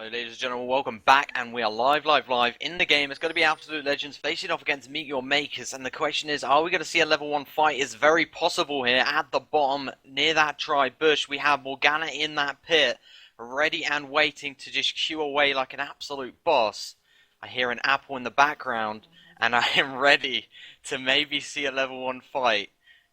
Hello ladies and gentlemen, welcome back, and we are live in the game. It's going to be Absolute Legends facing off against Meet Your Makers, and the question is, are we going to see a level 1 fight? It's very possible here. At the bottom, near that tri-bush, we have Morgana in that pit, ready and waiting to just queue away like an absolute boss. I hear an apple in the background, and I am ready to maybe see a level 1 fight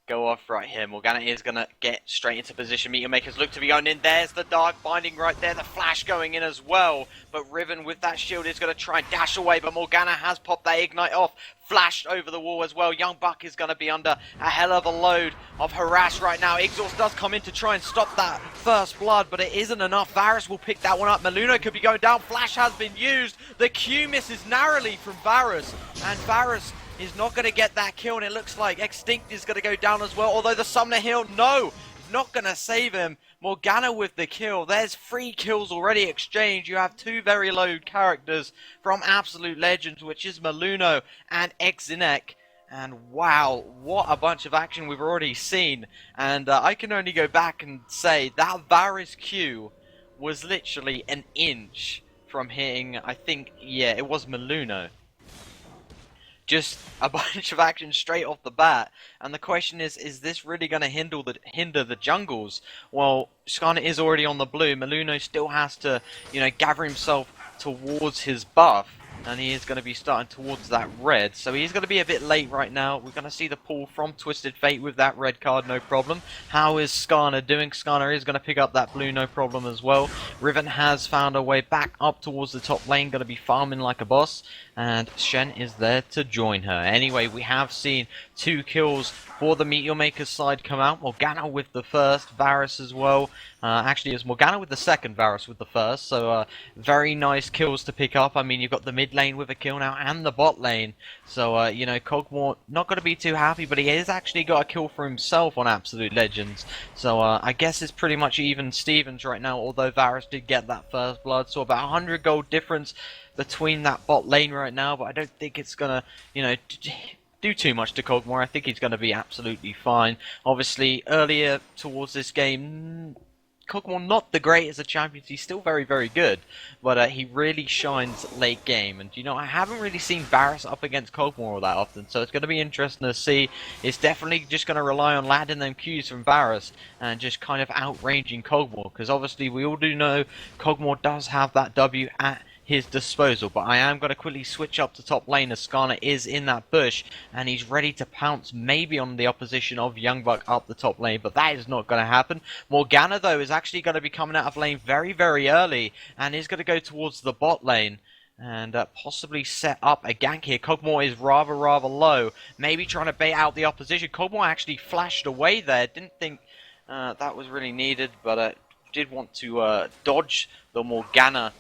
go off right here. Morgana is going to get straight into position. Meet Your Makers look to be going in. There's the dark binding right there. The flash going in as well. But Riven with that shield is going to try and dash away. But Morgana has popped that ignite off. Flashed over the wall as well. Young Buck is going to be under a hell of a load of harass right now. Exhaust does come in to try and stop that first blood, but it isn't enough. Varus will pick that one up. Mundo could be going down. Flash has been used. The Q misses narrowly from Varus. And Varus is not going to get that kill, and it looks like Extinct is going to go down as well, although the Summoner Heal, no, not going to save him. Morgana with the kill. There's 3 kills already exchanged. You have 2 very low characters from Absolute Legends, which is Mundo and Exzinek. And wow, what a bunch of action we've already seen. And I can only go back and say that Varus Q was literally an inch from hitting, I think, yeah, it was Mundo. Just a bunch of action straight off the bat, and the question is this really going to hinder the jungles? Well, Skarner is already on the blue. Mundo still has to, gather himself towards his buff, and he is going to be starting towards that red, so he's going to be a bit late right now. We're going to see the pull from Twisted Fate with that red card, no problem. How is Skarner doing? Skarner is going to pick up that blue, no problem as well. Riven has found a way back up towards the top lane, going to be farming like a boss, and Shen is there to join her. Anyway, we have seen 2 kills for the Meet Your Makers side come out. Morgana with the first, Varus as well. Actually, it was Morgana with the second, Varus with the first. So, very nice kills to pick up. I mean, you've got the mid lane with a kill now and the bot lane. So, Cog'Maw not going to be too happy, but he has actually got a kill for himself on Absolute Legends. So, I guess it's pretty much even Stevens right now, although Varus did get that first blood. So, about 100 gold difference between that bot lane right now, but I don't think it's going to, do too much to Cog'Maw. I think he's going to be absolutely fine. Obviously, earlier towards this game, Cog'Maw not the great as a champion. He's still very, very good, but he really shines late game. And I haven't really seen Varus up against Cog'Maw all that often, so it's going to be interesting to see. It's definitely just going to rely on landing them Qs from Varus and just kind of outranging Cog'Maw, because obviously we all do know Cog'Maw does have that W at his disposal. But I am going to quickly switch up to top lane as Skarner is in that bush, and he's ready to pounce maybe on the opposition of Young Buck up the top lane, but that is not going to happen. Morgana though is actually going to be coming out of lane very, very early, and is going to go towards the bot lane and possibly set up a gank here. Cog'Maw is rather low, maybe trying to bait out the opposition. Cog'Maw actually flashed away there, didn't think that was really needed, but did want to dodge the Morgana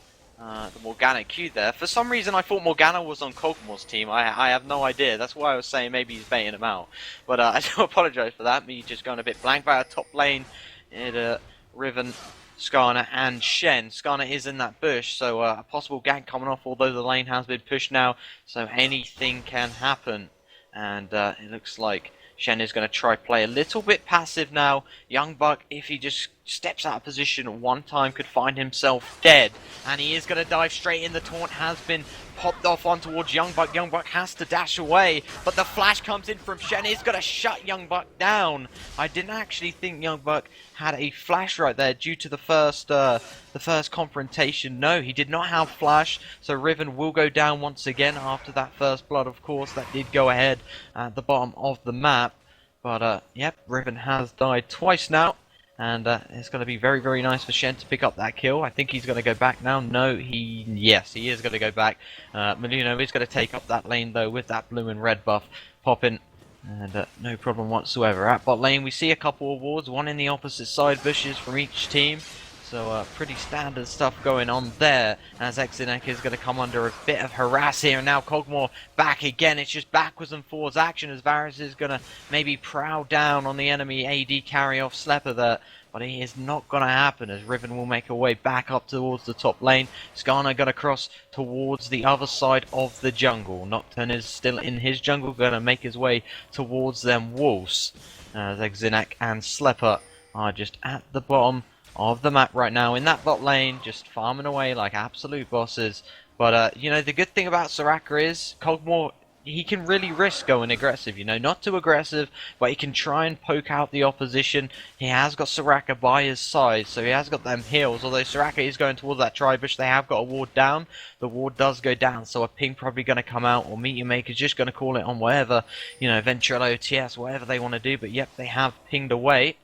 Q there. For some reason I thought Morgana was on Cog'Maw's team. I have no idea. That's why I was saying maybe he's baiting him out. But I do apologise for that. Me just going a bit blank. By our top lane, Riven, Skarner and Shen. Skarner is in that bush, so a possible gank coming off, although the lane has been pushed now, so anything can happen. And it looks like Shen is going to try play a little bit passive now. Young Buck, if he just steps out of position one time, could find himself dead. And he is going to dive straight in. The taunt has been popped off on towards Young Buck. Young Buck has to dash away, but the flash comes in from Shen. He's going to shut Young Buck down. I didn't actually think Young Buck had a flash right there due to the first confrontation. No, he did not have flash, so Riven will go down once again after that first blood, of course. That did go ahead at the bottom of the map. But, yep, Riven has died twice now. And it's going to be very, very nice for Shen to pick up that kill. I think he's going to go back now. No, yes, he is going to go back. Mundo is going to take up that lane, though, with that blue and red buff popping. And no problem whatsoever. At bot lane, we see a couple of wards, one in the opposite side bushes from each team. So pretty standard stuff going on there, as Exzinek is going to come under a bit of harass here. And now Cog'Maw back again. It's just backwards and forwards action as Varus is going to maybe prowl down on the enemy AD carry off Slepper there. But it is not going to happen, as Riven will make her way back up towards the top lane. Skarner going to cross towards the other side of the jungle. Nocturne is still in his jungle, going to make his way towards them wolves. Exzinek and Slepper are just at the bottom of the map right now in that bot lane, just farming away like absolute bosses. But, you know, the good thing about Soraka is Cog'Maw, he can really risk going aggressive, you know, not too aggressive, but he can try and poke out the opposition. He has got Soraka by his side, so he has got them heals, although Soraka is going towards that tri-bush. They have got a ward down. The ward does go down, so a ping probably going to come out, or Meteor Maker's just going to call it on whatever, you know, Ventrilo, TS, whatever they want to do, but yep, they have pinged away.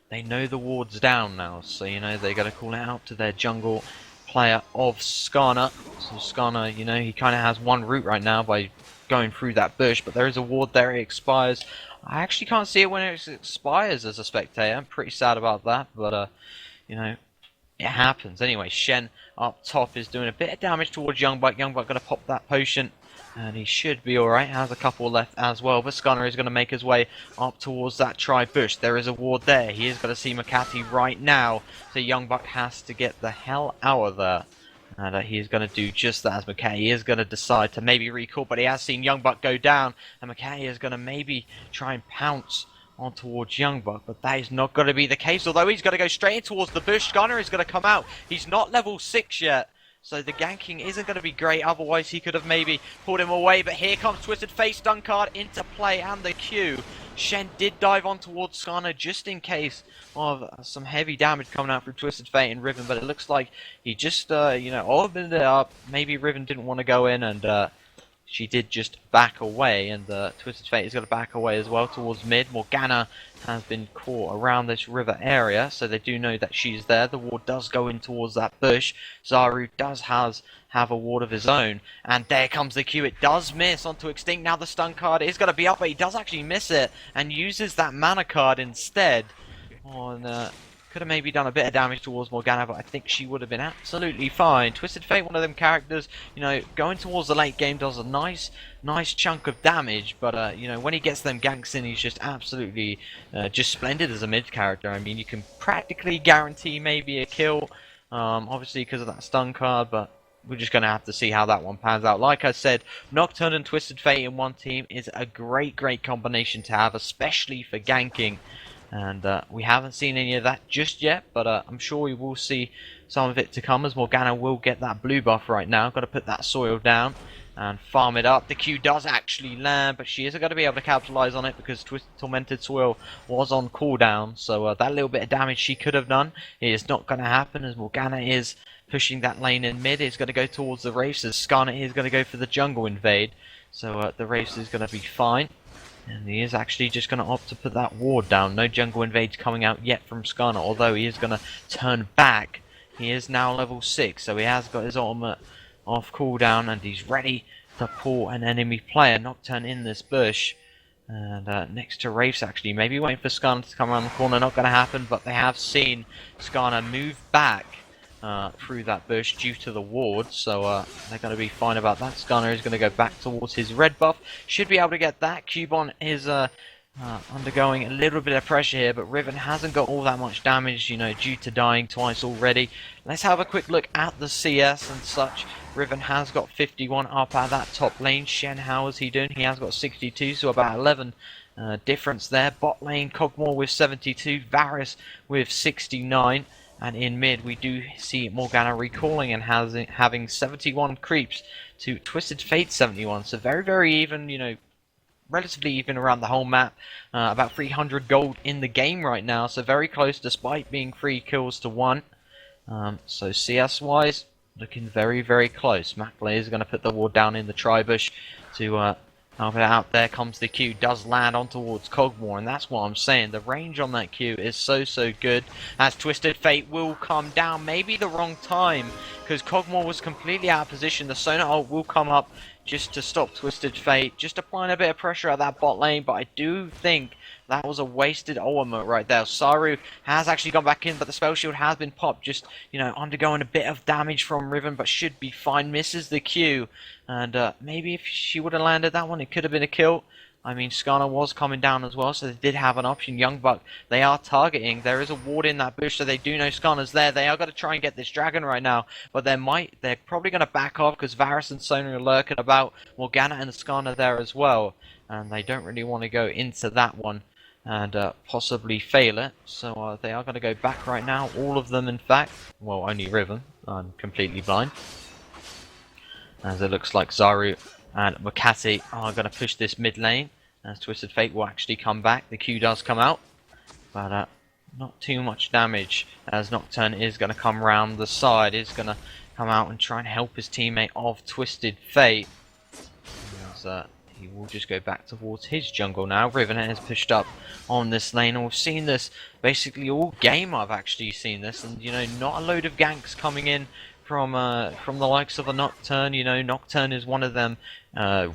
They know the ward's down now, so, you know, they're going to call it out to their jungle player of Skarner. So Skarner, you know, he kind of has one route right now by going through that bush, but there is a ward there, it expires. I actually can't see it when it expires as a spectator. I'm pretty sad about that, but, you know, it happens. Anyway, Shen up top is doing a bit of damage towards Youngbuck. Youngbuck going to pop that potion, and he should be alright. Has a couple left as well, but Skarner is going to make his way up towards that tri-bush. There is a ward there. He is going to see Makati right now, so Youngbuck has to get the hell out of there. And he is going to do just that as Makati is going to decide to maybe recall, but he has seen Youngbuck go down, and Makati is going to maybe try and pounce on towards Youngbuck, but that is not going to be the case, although he's going to go straight in towards the bush. Skarner is going to come out. He's not level 6 yet, so the ganking isn't going to be great, otherwise he could have maybe pulled him away, but here comes Twisted Fate stun card into play and the Q. Shen did dive on towards Skarner just in case of some heavy damage coming out from Twisted Fate and Riven, but it looks like he just, you know, opened it up. Maybe Riven didn't want to go in, and she did just back away, and Twisted Fate is going to back away as well towards mid. Morgana has been caught around this river area, so they do know that she's there. The ward does go in towards that bush. Zaru does have a ward of his own, and there comes the Q. It does miss onto Extinct. Now the stun card is going to be up, but he does actually miss it, and uses that mana card instead on... Could have maybe done a bit of damage towards Morgana, but I think she would have been absolutely fine. Twisted Fate, one of them characters, you know, going towards the late game does a nice chunk of damage, but, you know, when he gets them ganks in, he's just absolutely just splendid as a mid character. I mean, you can practically guarantee maybe a kill, obviously because of that stun card, but we're just going to have to see how that one pans out. Like I said, Nocturne and Twisted Fate in one team is a great combination to have, especially for ganking. And we haven't seen any of that just yet, but I'm sure we will see some of it to come, as Morgana will get that blue buff right now. Got to put that soil down and farm it up. The Q does actually land, but she isn't going to be able to capitalize on it because Tormented Soil was on cooldown. So that little bit of damage she could have done is not going to happen, as Morgana is pushing that lane in mid. It's going to go towards the Wraiths, as Skarner is going to go for the jungle invade. So the Wraiths is going to be fine. And he is actually just going to opt to put that ward down. No jungle invades coming out yet from Skarner, although he is going to turn back. He is now level 6, so he has got his ultimate off cooldown, and he's ready to pull an enemy player. Nocturne in this bush. And next to Wraiths, actually. Maybe waiting for Skarner to come around the corner. Not going to happen, but they have seen Skarner move back through that bush due to the ward, so they're going to be fine about that. Skarner is going to go back towards his red buff. Should be able to get that. Cubon is undergoing a little bit of pressure here, but Riven hasn't got all that much damage, you know, due to dying twice already. Let's have a quick look at the CS and such. Riven has got 51 up at that top lane. Shen, how is he doing? He has got 62, so about 11 difference there. Bot lane, Cog'Maw with 72, Varus with 69. And in mid, we do see Morgana recalling and having 71 creeps to Twisted Fate 71. So very even, you know, relatively even around the whole map. About 300 gold in the game right now. So very close despite being 3 kills to 1. So CS-wise, looking very close. Maclay is going to put the ward down in the tri-bush to help it out. There comes the Q, does land on towards Cog'Maw, and that's what I'm saying. The range on that Q is so good, as Twisted Fate will come down. Maybe the wrong time, because Cog'Maw was completely out of position. The Sonar ult will come up just to stop Twisted Fate, just applying a bit of pressure at that bot lane, but I do think that was a wasted ultimate right there. Saru has actually gone back in, but the spell shield has been popped, just, you know, undergoing a bit of damage from Riven, but should be fine. Misses the Q, and maybe if she would have landed that one, it could have been a kill. I mean, Skarner was coming down as well, so they did have an option. Youngbuck, they are targeting. There is a ward in that bush, so they do know Skarner's there. They are going to try and get this dragon right now, but they're probably going to back off because Varus and Sonar are lurking about. Morgana and Skarner there as well, and they don't really want to go into that one and possibly fail it. So they are going to go back right now. All of them, in fact. Well, only Riven. I'm completely blind. As it looks like Zaru and Makati are going to push this mid lane. As Twisted Fate will actually come back. The Q does come out. But not too much damage. As Nocturne is going to come round the side. Is going to come out and try and help his teammate of Twisted Fate. As, he will just go back towards his jungle now. Riven has pushed up on this lane, and we've seen this basically all game. I've actually seen this, and you know, not a load of ganks coming in from the likes of a Nocturne. You know, Nocturne is one of them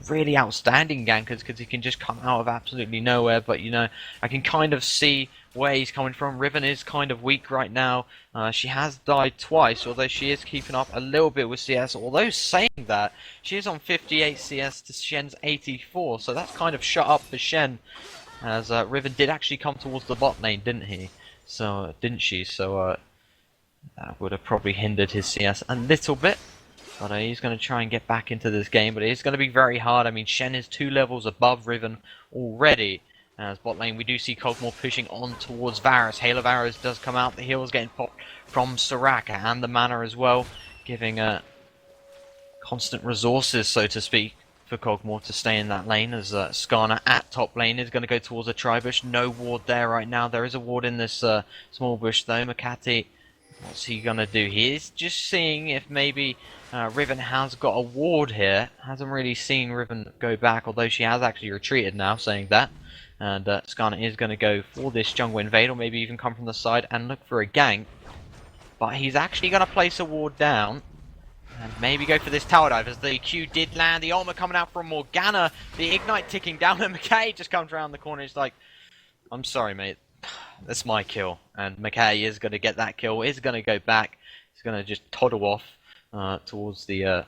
really outstanding gankers because he can just come out of absolutely nowhere. But you know, I can kind of see where he's coming from. Riven is kind of weak right now. She has died twice, although she is keeping up a little bit with CS. Although saying that, she is on 58 CS to Shen's 84, so that's kind of shut up for Shen. As Riven did actually come towards the bot lane, didn't he? So didn't she? So that would have probably hindered his CS a little bit. But he's going to try and get back into this game, but it's going to be very hard. I mean, Shen is 2 levels above Riven already. As bot lane, we do see Cog'Maw pushing on towards Varus. Hail of Arrows does come out. The heal's getting popped from Soraka and the mana as well, giving constant resources, so to speak, for Cog'Maw to stay in that lane. As Skarner at top lane is going to go towards a tri-bush. No ward there right now. There is a ward in this small bush though. Makati, what's he going to do? He is just seeing if maybe Riven has got a ward here. Hasn't really seen Riven go back, although she has actually retreated now, saying that. And Skarner is going to go for this jungle invade, or maybe even come from the side and look for a gank. But he's actually going to place a ward down. And maybe go for this tower dive, as the Q did land. The ultimate coming out from Morgana. The ignite ticking down, and McKay just comes around the corner. He's like, I'm sorry, mate. That's my kill. And McKay is going to get that kill. Is going to go back. He's going to just toddle off towards the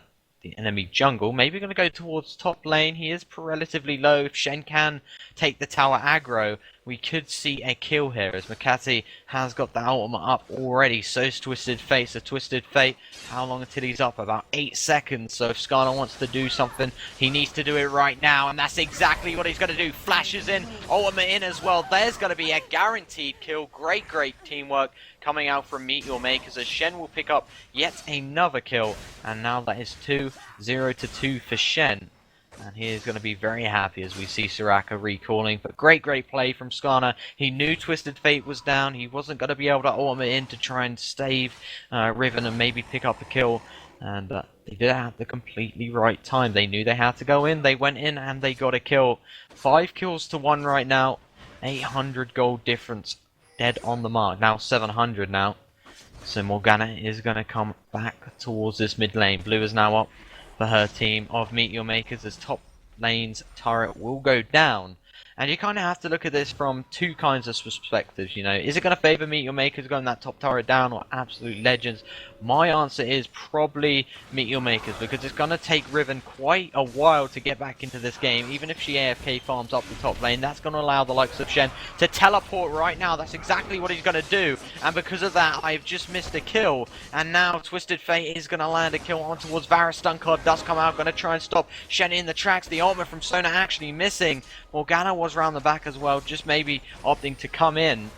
enemy jungle. Maybe going to go towards top lane. He is relatively low. If Shen can take the tower aggro, we could see a kill here, as Makati has got the ultimate up already. So's Twisted Fate. So Twisted Fate, how long until he's up? About 8 seconds. So if Skarner wants to do something, he needs to do it right now, and that's exactly what he's going to do. Flashes in, ultimate in as well. There's going to be a guaranteed kill. Great teamwork coming out from Meet Your Makers, as Shen will pick up yet another kill. And now that is 2-0-2 for Shen. And he is going to be very happy as we see Soraka recalling. But great play from Skarner. He knew Twisted Fate was down. He wasn't going to be able to ultimate in to try and stave Riven and maybe pick up a kill. And they did it at the completely right time. They knew they had to go in. They went in and they got a kill. 5 kills to 1 right now. 800 gold difference. Dead on the mark. Now 700 now. So Morgana is going to come back towards this mid lane. Blue is now up for her team of Meet Your Makers, as top lane's turret will go down. And you kind of have to look at this from 2 kinds of perspectives, you know. Is it going to favour Meet Your Makers going that top turret down, or Absolute Legends? My answer is probably Meet Your Makers, because it's going to take Riven quite a while to get back into this game. Even if she AFK farms up the top lane, that's going to allow the likes of Shen to teleport right now. That's exactly what he's going to do. And because of that, I've just missed a kill. And now Twisted Fate is going to land a kill on towards Varus. Stun card does come out, going to try and stop Shen in the tracks. The ultimate from Sona actually missing. Morgana was around the back as well, just maybe opting to come in.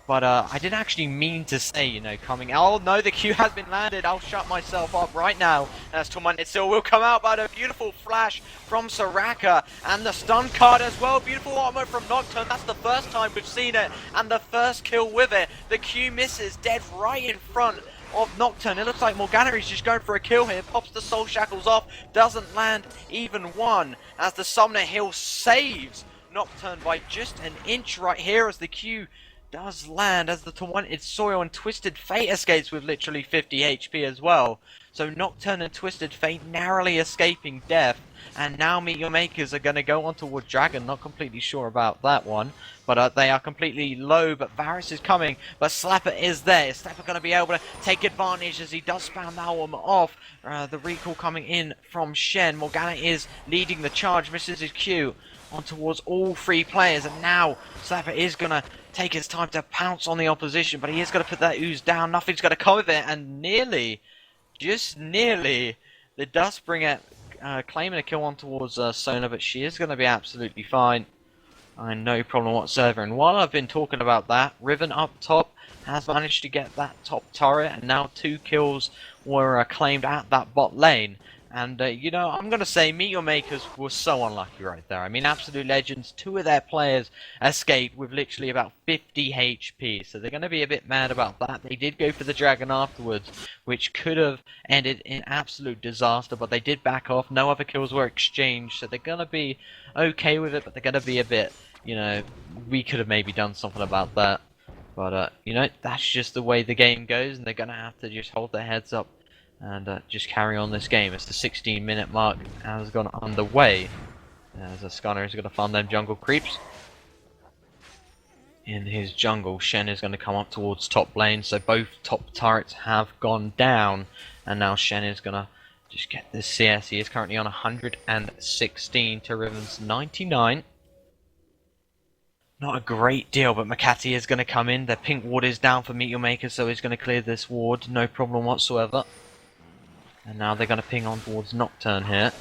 But I didn't actually mean to say, you know, coming. Oh no, the Q has been landed. I'll shut myself up right now. As Torment still will come out, but a beautiful flash from Soraka. And the stun card as well. Beautiful ultimate from Nocturne. That's the first time we've seen it. And the first kill with it. The Q misses, dead right in front of Nocturne. It looks like Morgana is just going for a kill here. Pops the soul shackles off. Doesn't land even one. As the Summoner Hill saves Nocturne by just an inch right here, as the Q does land, as the Taunted Soil, and Twisted Fate escapes with literally 50 HP as well. So Nocturne and Twisted Fate narrowly escaping death. And now Meet Your Makers are going to go on toward Dragon. Not completely sure about that one. But they are completely low. But Varus is coming. But Slapper is there. Is Slapper going to be able to take advantage as he does spam that one off? The recall coming in from Shen. Morgana is leading the charge. Misses his Q on towards all 3 players. And now Slapper is going to take his time to pounce on the opposition. But he is going to put that ooze down. Nothing's going to come of it. And nearly, just nearly, the Dustbringer claiming a kill on towards Sona, but she is going to be absolutely fine. No problem whatsoever. And while I've been talking about that, Riven up top has managed to get that top turret, and now 2 kills were claimed at that bot lane. And, you know, I'm going to say Meet Your Makers were so unlucky right there. I mean, Absolute Legends, 2 of their players escaped with literally about 50 HP. So they're going to be a bit mad about that. They did go for the dragon afterwards, which could have ended in absolute disaster. But they did back off. No other kills were exchanged. So they're going to be okay with it. But they're going to be a bit, you know, we could have maybe done something about that. But, you know, that's just the way the game goes. And they're going to have to just hold their heads up and just carry on this game. As the 16-minute mark has gone underway, as a Scanner is going to farm them jungle creeps. In his jungle, Shen is going to come up towards top lane, so both top turrets have gone down, and now Shen is going to just get this CS. He is currently on 116 to Riven's 99. Not a great deal, but Makati is going to come in. The pink ward is down for Meet Your Maker, so he's going to clear this ward, no problem whatsoever. And now they're going to ping on towards Nocturne here.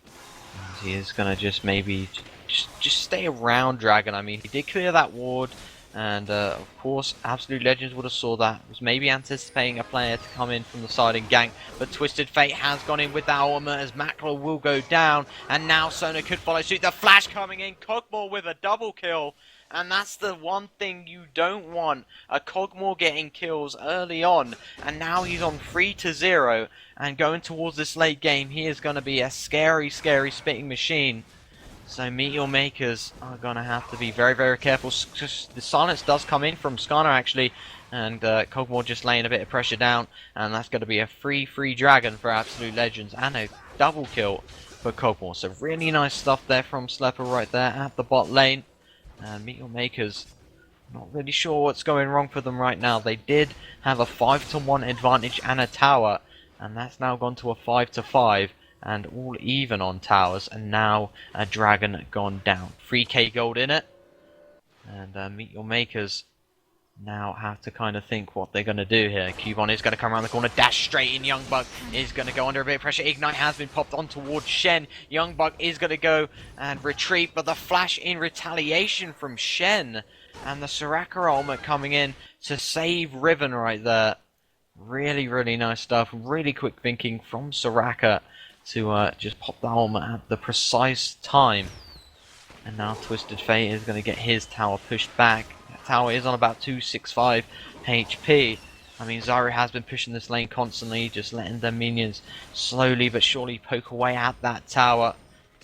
And he is going to just maybe just stay around Dragon. I mean, he did clear that ward. And, of course, Absolute Legends would have saw that. Was maybe anticipating a player to come in from the side and gank. But Twisted Fate has gone in with that ultimate as Makler will go down. And now Sona could follow suit. The flash coming in. Cog'Maw with a double kill. And that's the one thing you don't want. A Cog'Maw getting kills early on. And now he's on 3-0. And going towards this late game, he is going to be a scary, scary spitting machine. So Meet Your Makers are going to have to be very, very careful. The silence does come in from Skarner actually. And Cog'Maw just laying a bit of pressure down. And that's going to be a free dragon for Absolute Legends. And a double kill for Cog'Maw. So really nice stuff there from Slepper right there at the bot lane. And Meet Your Makers, not really sure what's going wrong for them right now. They did have a 5-1 advantage and a tower. And that's now gone to a 5-5. And all even on towers. And now a dragon gone down. 3k gold in it. And Meet Your Makers now have to kind of think what they're going to do here. Cubon is going to come around the corner, dash straight in. Youngbuck is going to go under a bit of pressure. Ignite has been popped on towards Shen. Youngbuck is going to go and retreat, but the flash in retaliation from Shen. And the Soraka ultimate coming in to save Riven right there. Really, really nice stuff. Really quick thinking from Soraka to just pop the ultimate at the precise time. And now Twisted Fate is going to get his tower pushed back. That tower is on about 265 HP. I mean, Zyra has been pushing this lane constantly, just letting their minions slowly but surely poke away at that tower.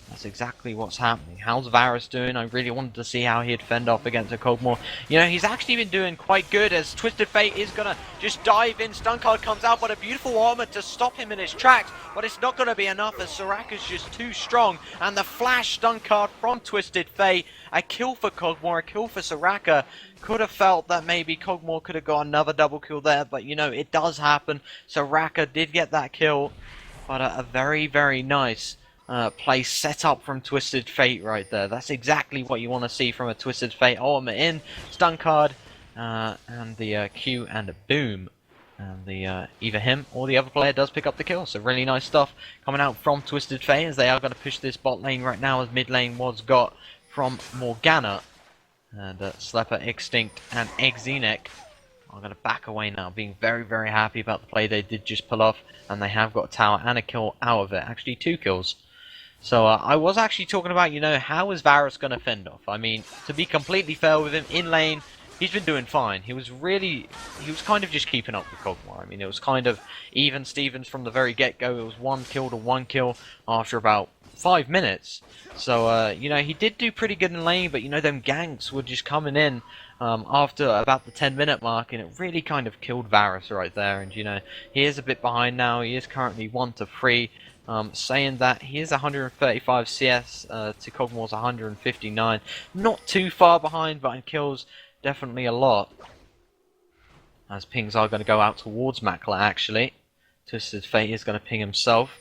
That's exactly what's happening. How's Varus doing? I really wanted to see how he'd fend off against a Cog'Maw. You know, he's actually been doing quite good as Twisted Fate is going to just dive in. Stun card comes out, but a beautiful armor to stop him in his tracks. But it's not going to be enough as Soraka's just too strong. And the flash stun card from Twisted Fate. A kill for Cog'Maw, a kill for Soraka. Could have felt that maybe Cog'Maw could have got another double kill there. But, you know, it does happen. Soraka did get that kill. But a very, very nice play set up from Twisted Fate right there. That's exactly what you want to see from a Twisted Fate ultimate in. Stun card, and the Q and a boom. And the either him or the other player does pick up the kill. So really nice stuff coming out from Twisted Fate as they are going to push this bot lane right now as mid lane was got from Morgana. And Slepper, Extinct and Exenek are going to back away now, being very, very happy about the play they did just pull off. And they have got a tower and a kill out of it. Actually 2 kills. So I was actually talking about, you know, how is Varus going to fend off? I mean, to be completely fair with him, in lane, he's been doing fine. He was kind of just keeping up with Cog'Maw. I mean, it was kind of even Stevens from the very get-go. It was 1 kill to 1 kill after about 5 minutes. So, you know, he did do pretty good in lane, but, you know, them ganks were just coming in after about the 10-minute mark, and it really kind of killed Varus right there. And, you know, he is a bit behind now. He is currently 1-3. Saying that he is 135 CS to Cog'Maw's 159. Not too far behind, but in kills, definitely a lot. As pings are going to go out towards Makler, actually. Twisted Fate is going to ping himself.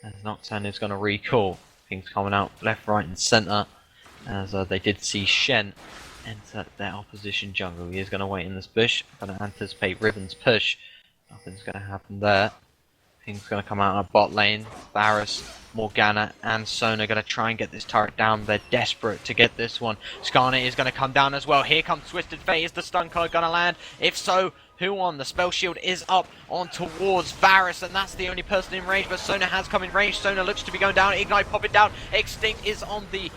As Nocturne is going to recall. Pings coming out left, right, and centre. As they did see Shen enter their opposition jungle. He is going to wait in this bush. Going to anticipate Riven's push. Nothing's going to happen there. Things going to come out of bot lane. Varus, Morgana, and Sona going to try and get this turret down. They're desperate to get this one. Skarner is going to come down as well. Here comes Twisted Fate. Is the stun card going to land? If so, who on? The spell shield is up on towards Varus, and that's the only person in range, but Sona has come in range. Sona looks to be going down. Ignite popping down. Extinct is on the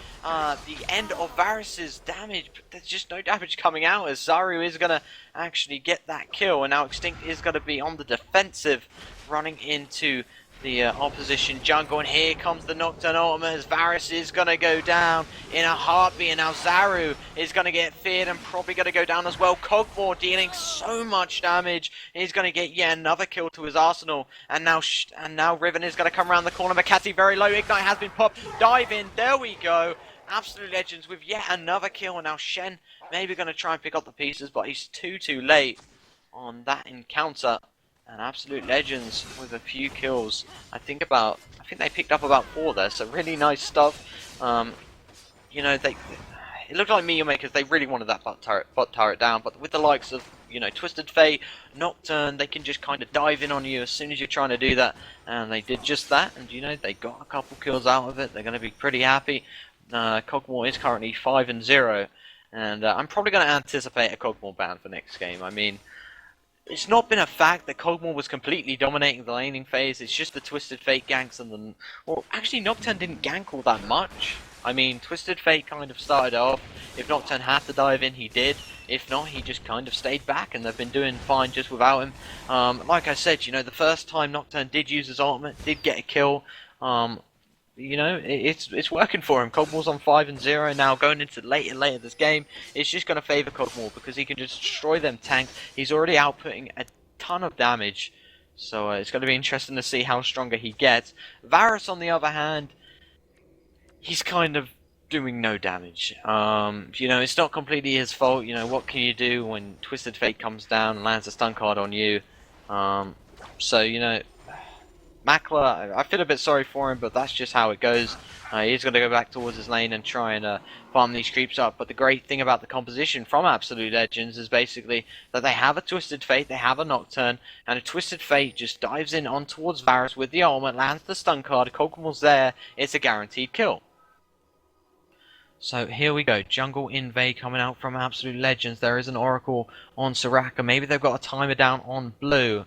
end of Varus's damage, but there's just no damage coming out as Zaru is going to actually get that kill, and now Extinct is going to be on the defensive, running into the opposition jungle, and here comes the Nocturne ultimate as Varus is going to go down in a heartbeat, and now Zaru is going to get feared and probably going to go down as well. Cog'Maw dealing so much damage, he's going to get yet another kill to his arsenal, and now Riven is going to come around the corner. Makati very low, Ignite has been popped, dive in, there we go. Absolute Legends with yet another kill, and now Shen maybe going to try and pick up the pieces, but he's too late on that encounter. And Absolute Legends with a few kills. I think they picked up about 4 there, so really nice stuff. You know, it looked like MYM because they really wanted that bot turret down, but with the likes of, you know, Twisted Fate, Nocturne, they can just kind of dive in on you as soon as you're trying to do that, and they did just that, and you know, they got a couple kills out of it. They're going to be pretty happy. Cog'Maw is currently 5-0, and I'm probably going to anticipate a Cog'Maw ban for next game. I mean, it's not been a fact that Cog'Maw was completely dominating the laning phase. It's just the Twisted Fate ganks and the... Well, actually, Nocturne didn't gank all that much. I mean, Twisted Fate kind of started off. If Nocturne had to dive in, he did. If not, he just kind of stayed back, and they've been doing fine just without him. Like I said, you know, the first time Nocturne did use his ultimate, did get a kill. You know, it's working for him. Cog'Maw's on 5-0 now, going into later this game. It's just going to favour Cog'Maw because he can just destroy them tanks. He's already outputting a ton of damage, so it's going to be interesting to see how stronger he gets. Varus, on the other hand, he's kind of doing no damage. You know, it's not completely his fault. You know, what can you do when Twisted Fate comes down and lands a stun card on you? So, you know, Makler, I feel a bit sorry for him, but that's just how it goes. He's going to go back towards his lane and try and farm these creeps up. But the great thing about the composition from Absolute Legends is basically that they have a Twisted Fate, they have a Nocturne, and a Twisted Fate just dives in on towards Varus with the ultimate, lands the stun card, Cog'Maw's there, it's a guaranteed kill. So here we go, Jungle Invade coming out from Absolute Legends. There is an Oracle on Soraka, maybe they've got a timer down on blue.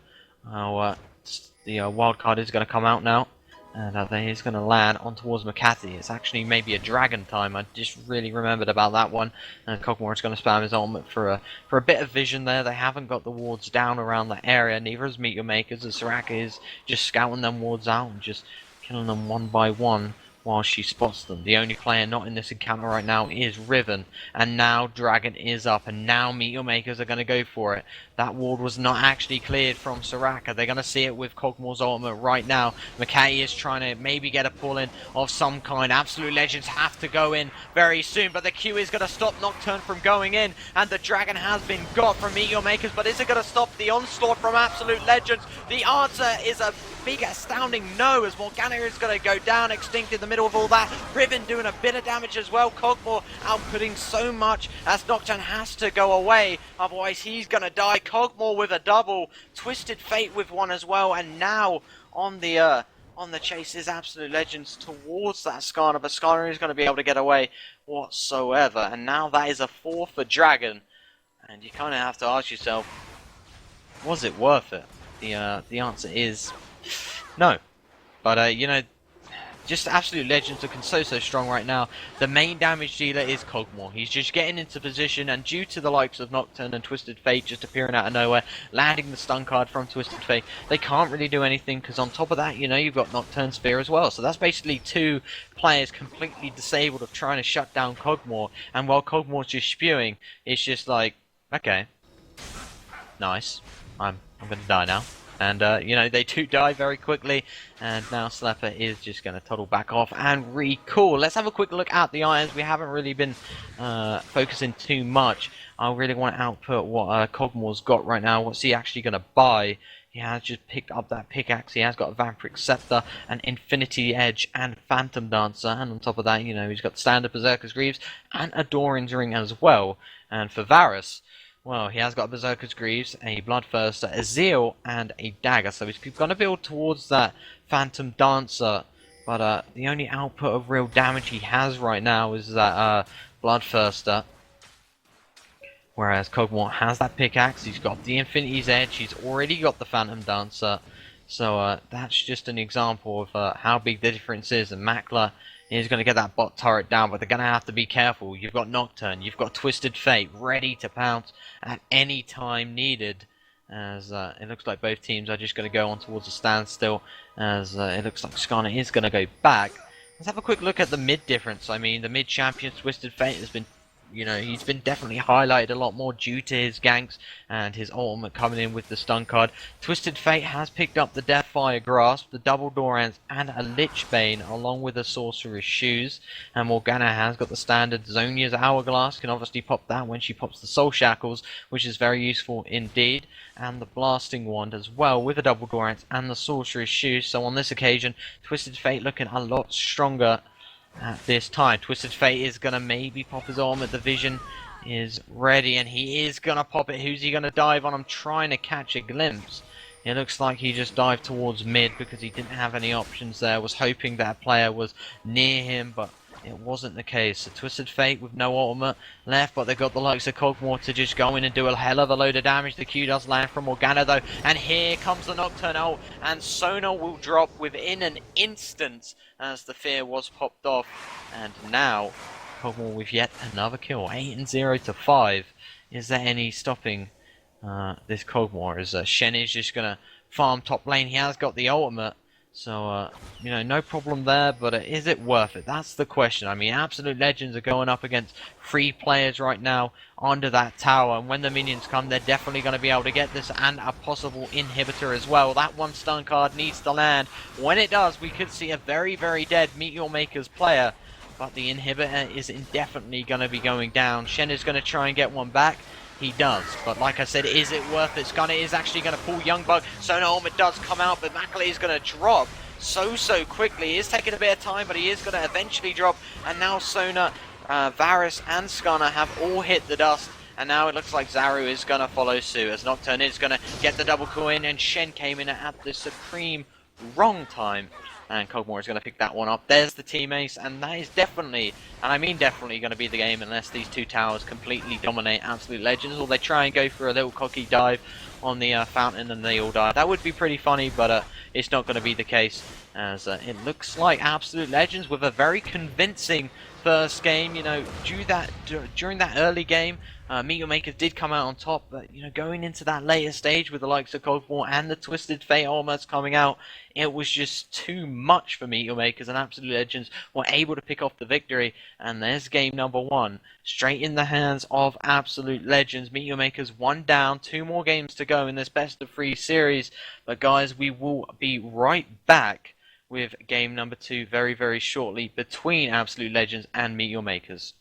The wild card is going to come out now, and he's going to land on towards Makati. It's actually maybe a dragon time. I just really remembered about that one. And Cog'Maw is going to spam his ultimate for a bit of vision there. They haven't got the wards down around that area. Neither is Meteor Makers, as Soraka is just scouting them wards out and just killing them one by one while she spots them. The only player not in this encounter right now is Riven, and now Dragon is up, and now Meteor Makers are going to go for it. That ward was not actually cleared from Soraka. They're going to see it with Cog'Maw's ultimate right now. Makati is trying to maybe get a pull in of some kind. Absolute Legends have to go in very soon, but the Q is going to stop Nocturne from going in, and the Dragon has been got from Meteor Makers, but is it going to stop the onslaught from Absolute Legends? The answer is a big astounding no, as Morgana is going to go down, Extinct in the middle of all that. Riven doing a bit of damage as well. Cog'Maw outputting so much as Nocturne has to go away, otherwise he's going to die. Cog'Maw with a double, Twisted Fate with one as well, and now on the chase is Absolute Legends towards that Skarner, but Skarner is going to be able to get away whatsoever, and now that is a 4 for Dragon, and you kind of have to ask yourself, was it worth it? The answer is no, but you know, just Absolute Legends looking so strong right now. The main damage dealer is Cog'Maw. He's just getting into position, and due to the likes of Nocturne and Twisted Fate just appearing out of nowhere, landing the stun card from Twisted Fate, they can't really do anything, because on top of that, you know, you've got Nocturne Sphere as well. So that's basically 2 players completely disabled of trying to shut down Cog'Maw, and while Cog'Maw's just spewing, it's just like, okay, nice, I'm gonna die now. And, you know, they do die very quickly, and now Slepper is just going to toddle back off and recall. Let's have a quick look at the items. We haven't really been focusing too much. I really want to output what Cog'Maw's got right now. What's he actually going to buy? He has just picked up that pickaxe. He has got a Vampiric Scepter, an Infinity Edge, and Phantom Dancer. And on top of that, you know, he's got standard Berserker's Greaves and a Doran's Ring as well. And for Varus, Well, he has got a Berserker's Greaves, a Bloodthirster, a Zeal, and a Dagger. So he's going to build towards that Phantom Dancer. But the only output of real damage he has right now is that Bloodthirster. Whereas Cog'Maw has that pickaxe, he's got the Infinity's Edge, he's already got the Phantom Dancer. So that's just an example of how big the difference is. And Makler is going to get that bot turret down, but they're going to have to be careful. You've got Nocturne, you've got Twisted Fate ready to pounce at any time needed. As it looks like both teams are just going to go on towards a standstill. As it looks like Skarner is going to go back. Let's have a quick look at the mid difference. I mean, the mid champion Twisted Fate has been, he's been definitely highlighted a lot more due to his ganks and his ultimate coming in with the stun card. Twisted Fate has picked up the Deathfire Grasp, the Double Dorans, and a Lichbane, along with the Sorcerer's Shoes. And Morgana has got the standard Zonia's Hourglass, can obviously pop that when she pops the Soul Shackles, which is very useful indeed. And the Blasting Wand as well, with the Double Dorans and the Sorcerer's Shoes. So on this occasion, Twisted Fate looking a lot stronger at this time. Twisted Fate is going to maybe pop his armor. The Vision is ready, and he is going to pop it. Who's he going to dive on? I'm trying to catch a glimpse. It looks like he just dived towards mid because he didn't have any options there. Was hoping that player was near him, but it wasn't the case. So Twisted Fate with no ultimate left, but they've got the likes of Cog'Maw to just go in and do a hell of a load of damage. The Q does land from Morgana though, and here comes the Nocturne ult, and Sona will drop within an instant as the fear was popped off. And now Cog'Maw with yet another kill, 8-0 to 5. Is there any stopping this Cog'Maw? As Shen is just gonna farm top lane. He has got the ultimate. So, no problem there, but is it worth it? That's the question. I mean, Absolute Legends are going up against 3 players right now under that tower, and when the minions come, they're definitely going to be able to get this and a possible inhibitor as well. That one stun card needs to land. When it does, we could see a very, very dead Meteor Maker's player, but the inhibitor is indefinitely going to be going down. Shen is going to try and get one back. He does, but like I said, is it worth it? Skarner is actually going to pull Youngbug. Sona ultimate does come out, but Makler is going to drop so quickly. He is taking a bit of time, but he is going to eventually drop. And now Sona, Varus, and Skarner have all hit the dust. And now it looks like Zaru is going to follow suit, as Nocturne is going to get the double kill in, and Shen came in at the supreme wrong time. And Cog'Maw is going to pick that one up. There's the team ace, and that is definitely, and I mean definitely, going to be the game unless these 2 towers completely dominate Absolute Legends, or they try and go for a little cocky dive on the fountain and they all die. That would be pretty funny, but it's not going to be the case, as it looks like Absolute Legends with a very convincing first game. During that early game, Meteor Makers did come out on top, but going into that later stage with the likes of Cog'Maw and the Twisted Fate almost coming out, it was just too much for Meteor Makers, and Absolute Legends were able to pick off the victory. And there's game number 1, straight in the hands of Absolute Legends. Meteor Makers 1 down, 2 more games to go in this best of 3 series. But guys, we will be right back with game number 2 very, very shortly between Absolute Legends and Meteor Makers.